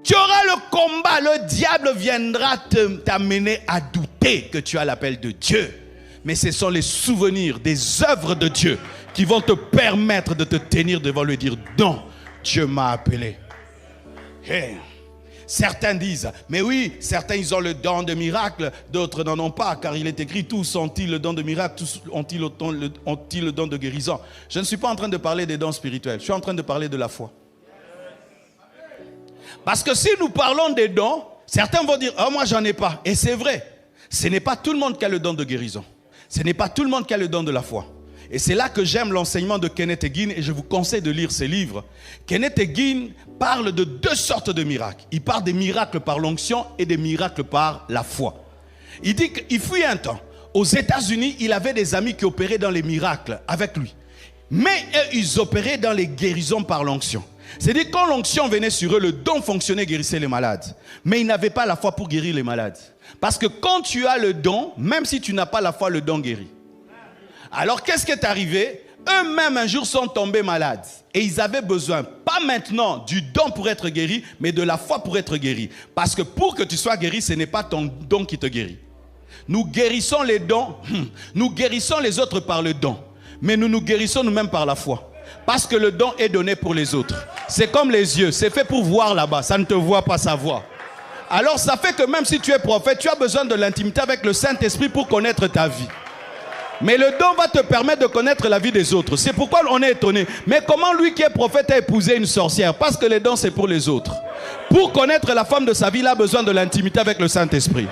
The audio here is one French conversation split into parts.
Tu auras le combat, le diable viendra t'amener à douter que tu as l'appel de Dieu. Mais ce sont les souvenirs des œuvres de Dieu qui vont te permettre de te tenir devant lui et dire non, Dieu m'a appelé. Hey. Certains disent, mais oui, certains ils ont le don de miracle, d'autres n'en ont pas, car il est écrit, tous ont-ils le don de miracle, tous ont-ils le don de guérison. Je ne suis pas en train de parler des dons spirituels, je suis en train de parler de la foi. Parce que si nous parlons des dons, certains vont dire, oh moi j'en ai pas. Et c'est vrai, ce n'est pas tout le monde qui a le don de guérison. Ce n'est pas tout le monde qui a le don de la foi. Et c'est là que j'aime l'enseignement de Kenneth Hagin et je vous conseille de lire ses livres. Kenneth Hagin parle de deux sortes de miracles. Il parle des miracles par l'onction et des miracles par la foi. Il dit qu'il fut un temps, aux États-Unis, il avait des amis qui opéraient dans les miracles avec lui. Mais ils opéraient dans les guérisons par l'onction. C'est-à-dire quand l'onction venait sur eux, le don fonctionnait, guérissait les malades. Mais ils n'avaient pas la foi pour guérir les malades. Parce que quand tu as le don, même si tu n'as pas la foi, le don guérit. Alors qu'est-ce qui est arrivé? Eux-mêmes un jour sont tombés malades. Et ils avaient besoin, pas maintenant du don pour être guéri, mais de la foi pour être guéri. Parce que pour que tu sois guéri, ce n'est pas ton don qui te guérit. Nous guérissons les dons, nous guérissons les autres par le don. Mais nous nous guérissons nous-mêmes par la foi. Parce que le don est donné pour les autres. C'est comme les yeux, c'est fait pour voir là-bas, ça ne te voit pas savoir. Alors ça fait que même si tu es prophète, tu as besoin de l'intimité avec le Saint-Esprit pour connaître ta vie. Mais le don va te permettre de connaître la vie des autres. C'est pourquoi on est étonné. Mais comment lui qui est prophète a épousé une sorcière? Parce que les dons c'est pour les autres. Pour connaître la femme de sa vie, il a besoin de l'intimité avec le Saint-Esprit.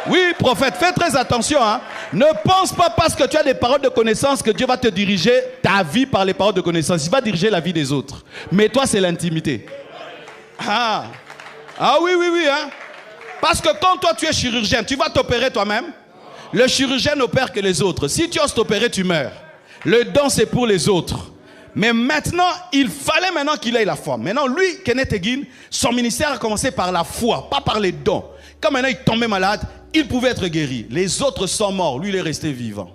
Oui, prophète, fais très attention. Hein. Ne pense pas parce que tu as des paroles de connaissance que Dieu va te diriger ta vie par les paroles de connaissance. Il va diriger la vie des autres. Mais toi, c'est l'intimité. Ah oui. Hein. Parce que quand toi, tu es chirurgien, tu vas t'opérer toi-même. Le chirurgien n'opère que les autres. Si tu oses t'opérer, tu meurs. Le don, c'est pour les autres. Mais maintenant, il fallait maintenant qu'il ait la foi. Maintenant, lui, Kenneth Hagin, son ministère a commencé par la foi, pas par les dons. Quand maintenant il tombait malade, il pouvait être guéri. Les autres sont morts, lui il est resté vivant.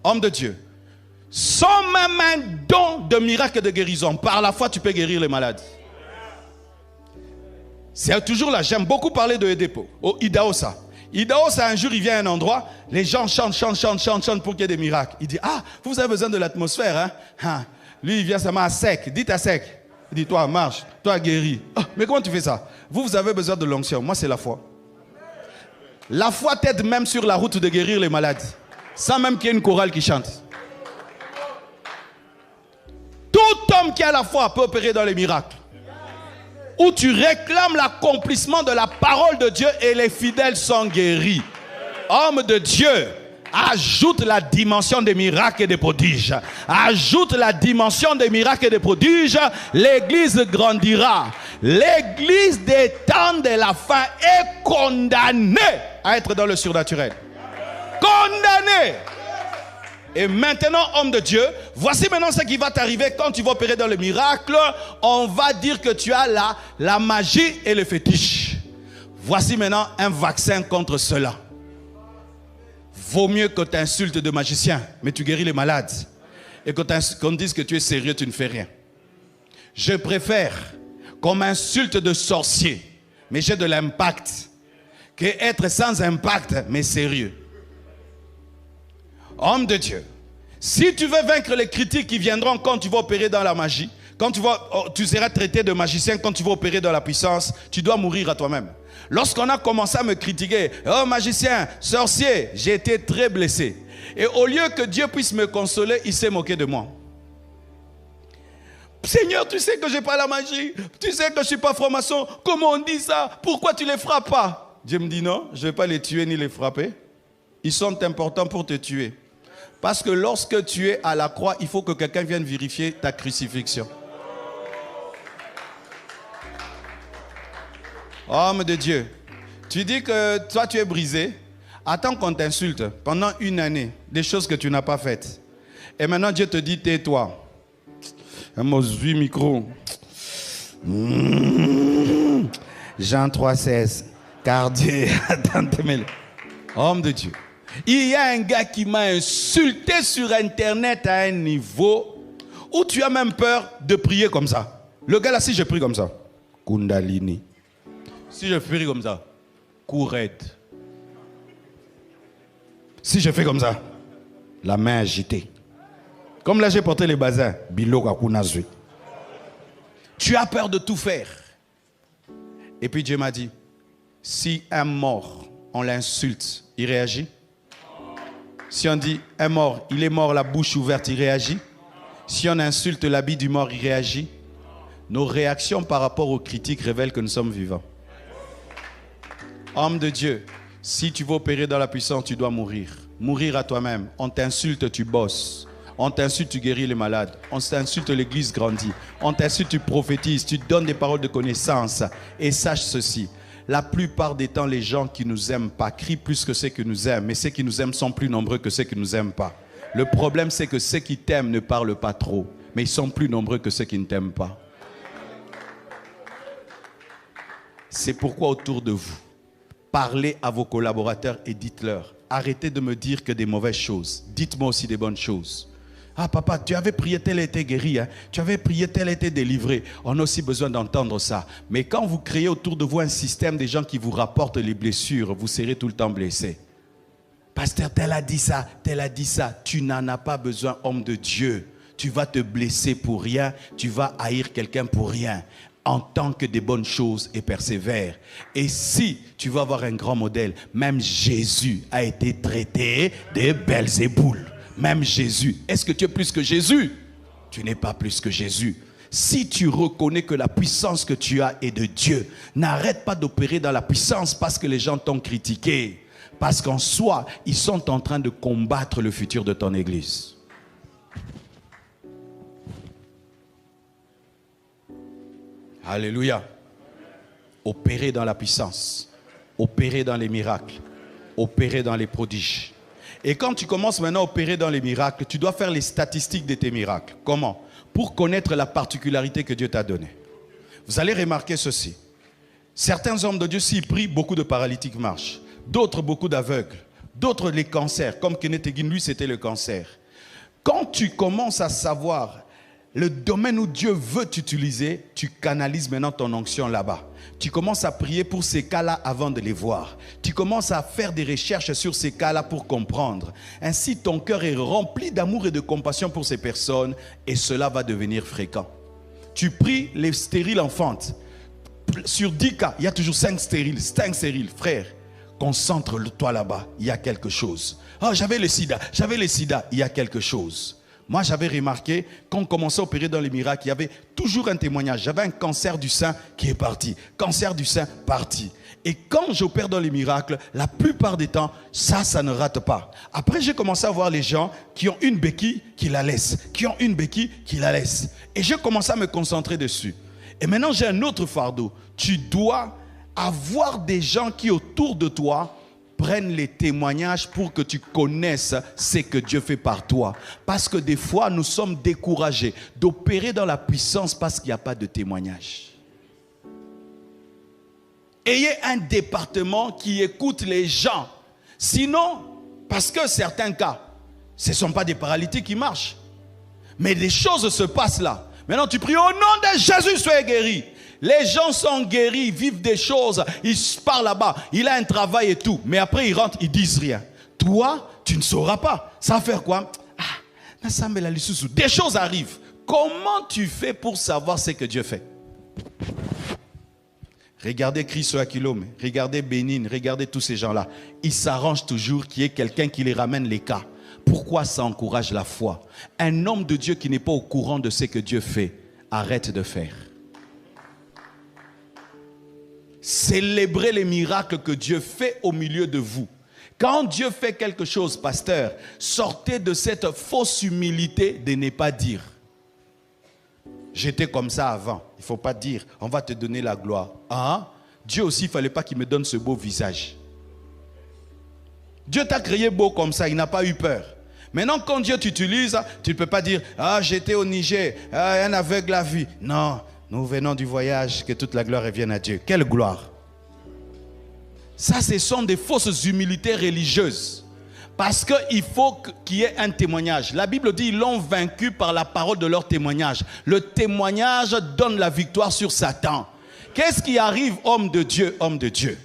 Homme de Dieu. Sans même un don de miracle et de guérison, par la foi tu peux guérir les malades. C'est toujours là, j'aime beaucoup parler de Edepo, au Idaosa. Idaosa, un jour il vient à un endroit, les gens chantent pour qu'il y ait des miracles. Il dit, vous avez besoin de l'atmosphère, hein? Lui il vient seulement à sec, dites à sec. Il dit, toi marche, toi guéris. Mais comment tu fais ça? Vous avez besoin de l'onction, moi c'est la foi. La foi t'aide même sur la route de guérir les malades, sans même qu'il y ait une chorale qui chante. Tout homme qui a la foi peut opérer dans les miracles. Où tu réclames l'accomplissement de la parole de Dieu et les fidèles sont guéris. Homme de Dieu, ajoute la dimension des miracles et des prodiges. Ajoute la dimension des miracles et des prodiges. L'église grandira. L'église des temps de la fin est condamnée à être dans le surnaturel. Condamnée. Et maintenant, homme de Dieu, voici maintenant ce qui va t'arriver quand tu vas opérer dans le miracle. On va dire que tu as la magie et le fétiche. Voici maintenant un vaccin contre cela. Vaut mieux que tu insultes de magicien, mais tu guéris les malades. Et qu'on dise que tu es sérieux, tu ne fais rien. Je préfère qu'on m'insulte de sorcier, mais j'ai de l'impact, qu'être sans impact, mais sérieux. Homme de Dieu, si tu veux vaincre les critiques qui viendront quand tu vas opérer dans la magie, quand tu seras traité de magicien, quand tu vas opérer dans la puissance, tu dois mourir à toi-même. Lorsqu'on a commencé à me critiquer, oh magicien, sorcier, j'ai été très blessé. Et au lieu que Dieu puisse me consoler, il s'est moqué de moi. Seigneur, tu sais que je n'ai pas la magie, tu sais que je ne suis pas franc-maçon, comment on dit ça? Pourquoi tu ne les frappes pas? Dieu me dit non, je ne vais pas les tuer ni les frapper. Ils sont importants pour te tuer. Parce que lorsque tu es à la croix, il faut que quelqu'un vienne vérifier ta crucifixion. Homme de Dieu, tu dis que toi tu es brisé. Attends qu'on t'insulte pendant une année, des choses que tu n'as pas faites. Et maintenant Dieu te dit tais-toi. Mosui micro. Jean 3,16. Car Dieu attends. Homme de Dieu. Il y a un gars qui m'a insulté sur internet à un niveau où tu as même peur de prier comme ça. Le gars là, si je prie comme ça, Kundalini. Si je fais comme ça, courette. Si je fais comme ça, la main agitée. Comme là j'ai porté les bazins, bilo kakunazui. Tu as peur de tout faire. Et puis Dieu m'a dit, si un mort, on l'insulte, il réagit. Si on dit un mort, il est mort la bouche ouverte, il réagit. Si on insulte l'habit du mort, il réagit. Nos réactions par rapport aux critiques révèlent que nous sommes vivants. Homme de Dieu, si tu veux opérer dans la puissance, tu dois mourir. Mourir à toi-même. On t'insulte, tu bosses. On t'insulte, tu guéris les malades. On t'insulte, l'église grandit. On t'insulte, tu prophétises. Tu donnes des paroles de connaissance. Et sache ceci. La plupart des temps, les gens qui nous aiment pas crient plus que ceux qui nous aiment. Mais ceux qui nous aiment sont plus nombreux que ceux qui nous aiment pas. Le problème, c'est que ceux qui t'aiment ne parlent pas trop. Mais ils sont plus nombreux que ceux qui ne t'aiment pas. C'est pourquoi autour de vous, parlez à vos collaborateurs et dites-leur, arrêtez de me dire que des mauvaises choses. Dites-moi aussi des bonnes choses. Ah papa, tu avais prié, tel été guéri, hein? Tu avais prié, tel été délivré. On a aussi besoin d'entendre ça. Mais quand vous créez autour de vous un système des gens qui vous rapportent les blessures, vous serez tout le temps blessé. Pasteur, tel a dit ça, tel a dit ça. Tu n'en as pas besoin, homme de Dieu. Tu vas te blesser pour rien, tu vas haïr quelqu'un pour rien. Entends que des bonnes choses et persévère. Et si tu vas avoir un grand modèle, même Jésus a été traité de Belzéboul. Même Jésus. Est-ce que tu es plus que Jésus? Tu n'es pas plus que Jésus. Si tu reconnais que la puissance que tu as est de Dieu, n'arrête pas d'opérer dans la puissance parce que les gens t'ont critiqué. Parce qu'en soi, ils sont en train de combattre le futur de ton église. Alléluia. Opérer dans la puissance. Opérer dans les miracles. Opérer dans les prodiges. Et quand tu commences maintenant à opérer dans les miracles, tu dois faire les statistiques de tes miracles. Comment? Pour connaître la particularité que Dieu t'a donnée. Vous allez remarquer ceci. Certains hommes de Dieu, s'ils prient, beaucoup de paralytiques marchent. D'autres, beaucoup d'aveugles. D'autres, les cancers. Comme Kenneth Hagin, lui, c'était le cancer. Quand tu commences à savoir le domaine où Dieu veut t'utiliser, tu canalises maintenant ton onction là-bas. Tu commences à prier pour ces cas-là avant de les voir. Tu commences à faire des recherches sur ces cas-là pour comprendre. Ainsi, ton cœur est rempli d'amour et de compassion pour ces personnes et cela va devenir fréquent. Tu pries les stériles enfantes. Sur 10 cas, il y a toujours 5 stériles. 5 stériles, frère. Concentre-toi là-bas, il y a quelque chose. Oh, j'avais le sida, il y a quelque chose. Moi, j'avais remarqué, quand on commençait à opérer dans les miracles, il y avait toujours un témoignage. J'avais un cancer du sein qui est parti. Cancer du sein, parti. Et quand j'opère dans les miracles, la plupart des temps, ça ne rate pas. Après, j'ai commencé à voir les gens qui ont une béquille, qui la laissent. Qui ont une béquille, qui la laissent. Et j'ai commencé à me concentrer dessus. Et maintenant, j'ai un autre fardeau. Tu dois avoir des gens qui, autour de toi, prennent les témoignages pour que tu connaisses ce que Dieu fait par toi. Parce que des fois, nous sommes découragés d'opérer dans la puissance parce qu'il n'y a pas de témoignage. Ayez un département qui écoute les gens. Sinon, parce que certains cas, ce ne sont pas des paralytiques qui marchent. Mais des choses se passent là. Maintenant, tu pries au nom de Jésus, soyez guéri. Les gens sont guéris, vivent des choses, ils partent là-bas, il a un travail et tout. Mais après, ils rentrent, ils disent rien. Toi, tu ne sauras pas. Ça va faire quoi? Des choses arrivent. Comment tu fais pour savoir ce que Dieu fait? Regardez Christ Aquilome, regardez Bénin, regardez tous ces gens-là. Ils s'arrangent toujours qu'il y ait quelqu'un qui les ramène les cas. Pourquoi ça encourage la foi? Un homme de Dieu qui n'est pas au courant de ce que Dieu fait, arrête de faire. Célébrez les miracles que Dieu fait au milieu de vous. Quand Dieu fait quelque chose, pasteur, sortez de cette fausse humilité de ne pas dire. J'étais comme ça avant. Il ne faut pas dire, on va te donner la gloire. Ah, Dieu aussi, il ne fallait pas qu'il me donne ce beau visage. Dieu t'a créé beau comme ça, il n'a pas eu peur. Maintenant, quand Dieu t'utilise, tu ne peux pas dire, ah, j'étais au Niger, ah, un aveugle l'a vu. Non. Nous venons du voyage, que toute la gloire revienne à Dieu. Quelle gloire! Ça, ce sont des fausses humilités religieuses. Parce qu'il faut qu'il y ait un témoignage. La Bible dit qu'ils l'ont vaincu par la parole de leur témoignage. Le témoignage donne la victoire sur Satan. Qu'est-ce qui arrive, homme de Dieu, homme de Dieu?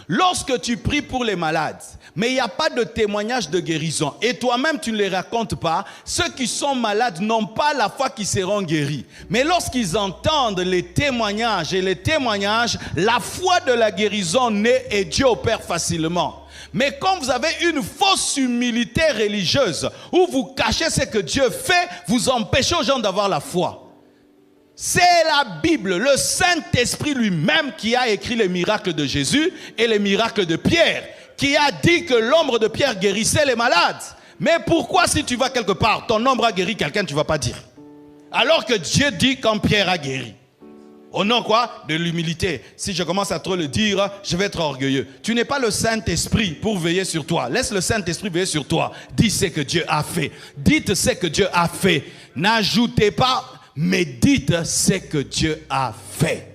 Lorsque tu pries pour les malades, mais il n'y a pas de témoignage de guérison, et toi-même tu ne les racontes pas, ceux qui sont malades n'ont pas la foi qu'ils seront guéris. Mais lorsqu'ils entendent les témoignages, la foi de la guérison naît et Dieu opère facilement. Mais quand vous avez une fausse humilité religieuse, où vous cachez ce que Dieu fait, vous empêchez aux gens d'avoir la foi. C'est la Bible, le Saint-Esprit lui-même qui a écrit les miracles de Jésus et les miracles de Pierre, qui a dit que l'ombre de Pierre guérissait les malades. Mais pourquoi si tu vas quelque part, ton ombre a guéri quelqu'un, tu ne vas pas dire? Alors que Dieu dit quand Pierre a guéri. Au nom quoi? De l'humilité. Si je commence à trop le dire, je vais être orgueilleux. Tu n'es pas le Saint-Esprit pour veiller sur toi. Laisse le Saint-Esprit veiller sur toi. Dis ce que Dieu a fait. Dites ce que Dieu a fait. N'ajoutez pas, mais dites ce que Dieu a fait.